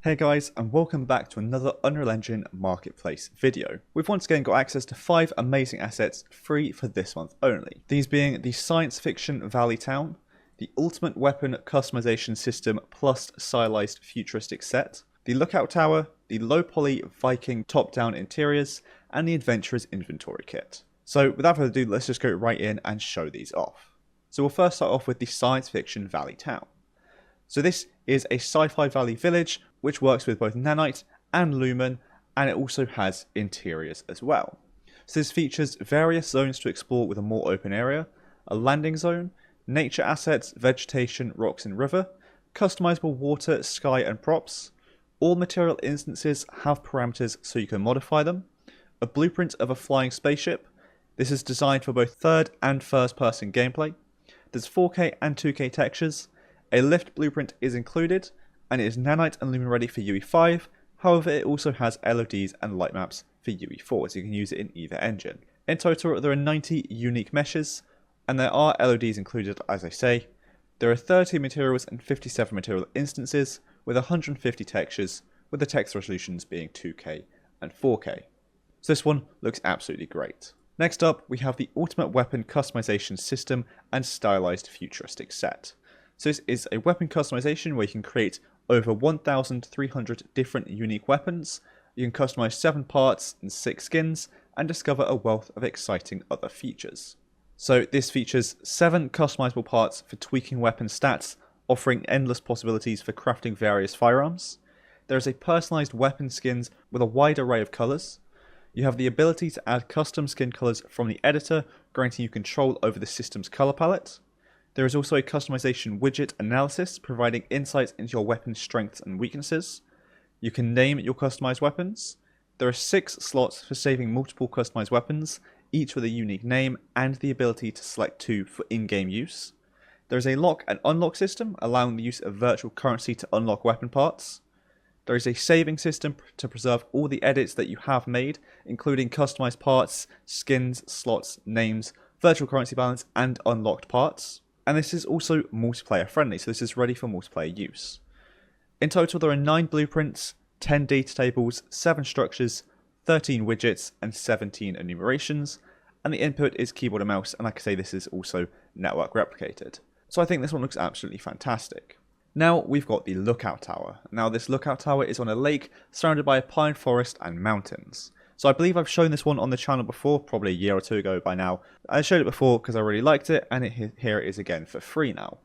Hey guys, and welcome back to another Unreal Engine Marketplace video. We've once again got access to 5 amazing assets free for this month only. These being the Science Fiction Valley Town, the Ultimate Weapon Customization System plus Stylized Futuristic Set, the Lookout Tower, the Low Poly Viking Top-Down Interiors, and the Adventurer's Inventory Kit. So without further ado, let's just go right in and show these off. So we'll first start off with the Science Fiction Valley Town. So this is a sci-fi valley village which works with both nanite and lumen, and it also has interiors as well. So this features various zones to explore with a more open area, a landing zone, nature assets, vegetation, rocks and river, customizable water, sky and props. All material instances have parameters so you can modify them, a blueprint of a flying spaceship. This is designed for both third and first person gameplay. There's 4K and 2K textures. A lift blueprint is included, and it is nanite and lumen ready for UE5, however it also has LODs and light maps for UE4, so you can use it in either engine. In total there are 90 unique meshes, and there are LODs included as I say. There are 30 materials and 57 material instances, with 150 textures, with the text resolutions being 2K and 4K. So this one looks absolutely great. Next up we have the Ultimate Weapon Customization System and Stylized Futuristic Set. So this is a weapon customization where you can create over 1,300 different unique weapons. You can customize 7 parts and 6 skins and discover a wealth of exciting other features. So this features 7 customizable parts for tweaking weapon stats, offering endless possibilities for crafting various firearms. There is a personalized weapon skins with a wide array of colors. You have the ability to add custom skin colors from the editor, granting you control over the system's color palette. There is also a customization widget analysis, providing insights into your weapon's strengths and weaknesses. You can name your customized weapons. There are 6 slots for saving multiple customized weapons, each with a unique name and the ability to select 2 for in-game use. There is a lock and unlock system, allowing the use of virtual currency to unlock weapon parts. There is a saving system to preserve all the edits that you have made, including customized parts, skins, slots, names, virtual currency balance, and unlocked parts. And this is also multiplayer friendly, so this is ready for multiplayer use. In total there are 9 blueprints, 10 data tables, 7 structures, 13 widgets, and 17 enumerations, and the input is keyboard and mouse, and like I say, this is also network replicated. So I think this one looks absolutely fantastic. Now we've got the Lookout Tower. Now this Lookout Tower is on a lake surrounded by a pine forest and mountains. So I believe I've shown this one on the channel before, probably a year or 2 ago by now. I showed it before because I really liked it, and here it is again for free now.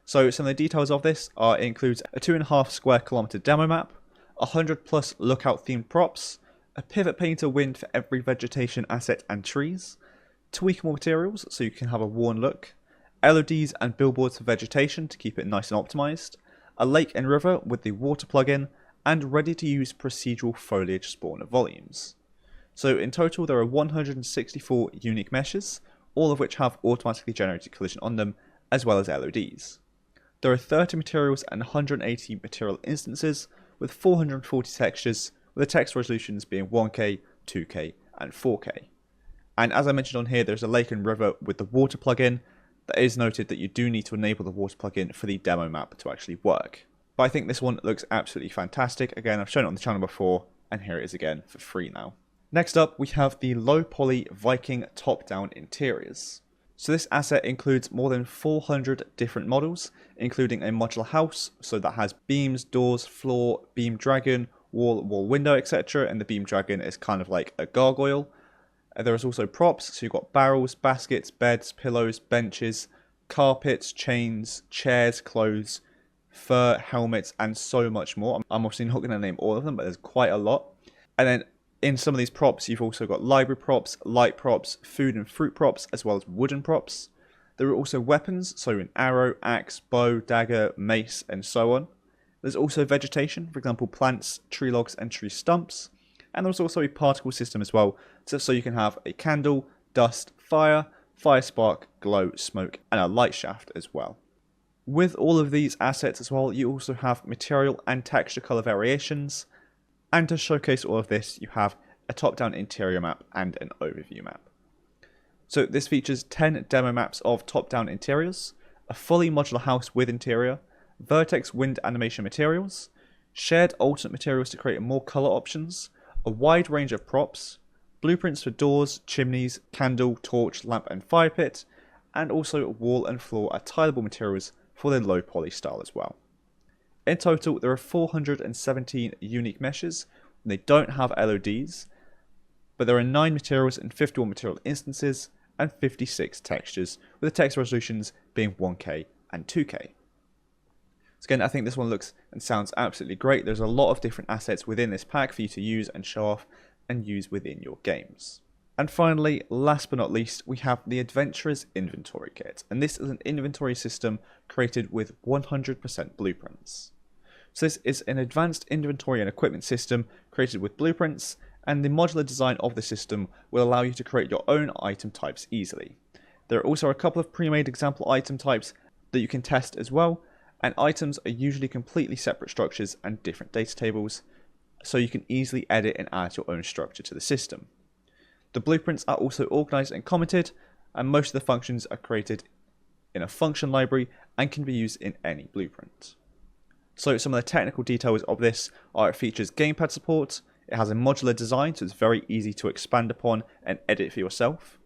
So some of the details of this are it includes a 2.5 square kilometer demo map, 100 plus lookout themed props, a pivot painter wind for every vegetation asset and trees, tweakable materials so you can have a worn look, LODs and billboards for vegetation to keep it nice and optimized, a lake and river with the water plugin, and ready to use procedural foliage spawner volumes. So in total there are 164 unique meshes, all of which have automatically generated collision on them, as well as LODs. There are 30 materials and 180 material instances, with 440 textures, with the text resolutions being 1K, 2K and 4K. And as I mentioned on here, there's a lake and river with the water plugin. That is noted that you do need to enable the water plugin for the demo map to actually work. But I think this one looks absolutely fantastic. Again, I've shown it on the channel before, and here it is again for free now. Next up, we have the Low Poly Viking Top-Down Interiors. So this asset includes more than 400 different models, including a modular house, so that has beams, doors, floor, beam dragon, wall, window, etc. And the beam dragon is kind of like a gargoyle. There is also props, so you've got barrels, baskets, beds, pillows, benches, carpets, chains, chairs, clothes, fur, helmets, and so much more. I'm obviously not going to name all of them, but there's quite a lot. And then in some of these props, you've also got library props, light props, food and fruit props, as well as wooden props. There are also weapons, so an arrow, axe, bow, dagger, mace, and so on. There's also vegetation, for example, plants, tree logs, and tree stumps. And there's also a particle system as well, so you can have a candle, dust, fire spark, glow, smoke, and a light shaft as well. With all of these assets as well, you also have material and texture color variations. And to showcase all of this, you have a top-down interior map and an overview map. So this features 10 demo maps of top-down interiors, a fully modular house with interior, vertex wind animation materials. shared alternate materials to create more colour options, a wide range of props, blueprints for doors, chimneys, candle, torch, lamp and fire pit, and also wall and floor are tileable materials for their low poly style as well. In total, there are 417 unique meshes, and they don't have LODs, but there are 9 materials and 51 material instances, and 56 textures, with the text resolutions being 1K and 2K. So again, I think this one looks and sounds absolutely great. There's a lot of different assets within this pack for you to use and show off and use within your games. And finally, last but not least, we have the Adventurer's Inventory Kit, and this is an inventory system created with 100% blueprints. So this is an advanced inventory and equipment system created with blueprints, and the modular design of the system will allow you to create your own item types easily. There are also a couple of pre-made example item types that you can test as well, and items are usually completely separate structures and different data tables, so you can easily edit and add your own structure to the system. The blueprints are also organized and commented, and most of the functions are created in a function library and can be used in any blueprint. So some of the technical details of this are it features gamepad support, it has a modular design so it's very easy to expand upon and edit for yourself.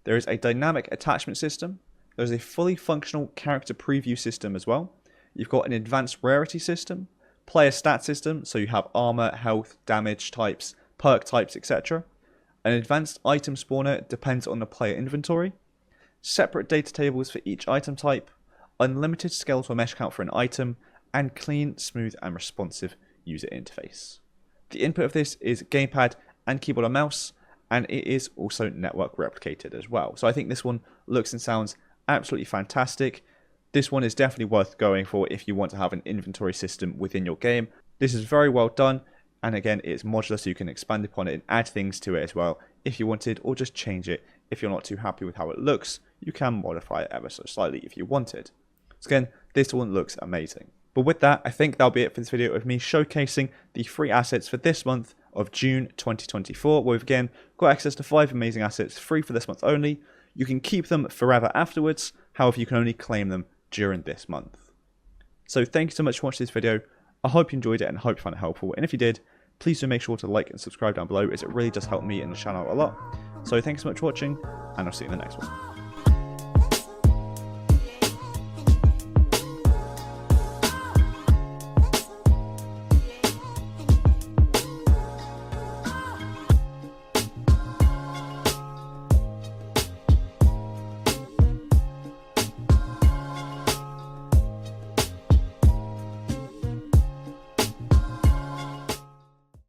There is a dynamic attachment system, there's a fully functional character preview system as well. You've got an advanced rarity system, player stat system, so you have armor, health, damage types, perk types, etc. An advanced item spawner depends on the player inventory, separate data tables for each item type, unlimited skeletal mesh count for an item, and clean, smooth and responsive user interface. The input of this is gamepad and keyboard and mouse, and it is also network replicated as well. So I think this one looks and sounds absolutely fantastic. This one is definitely worth going for if you want to have an inventory system within your game. This is very well done, and again, it's modular so you can expand upon it and add things to it as well if you wanted, or just change it if you're not too happy with how it looks. You can modify it ever so slightly if you wanted. So again, this one looks amazing. But with that, I think that'll be it for this video of me showcasing the free assets for this month of June 2024, where we've again got access to 5 amazing assets free for this month only. You can keep them forever afterwards, however you can only claim them during this month. So thank you so much for watching this video. I hope you enjoyed it and hope you found it helpful, and if you did, please do make sure to like and subscribe down below as it really does help me and the channel a lot. So thanks so much for watching, and I'll see you in the next one.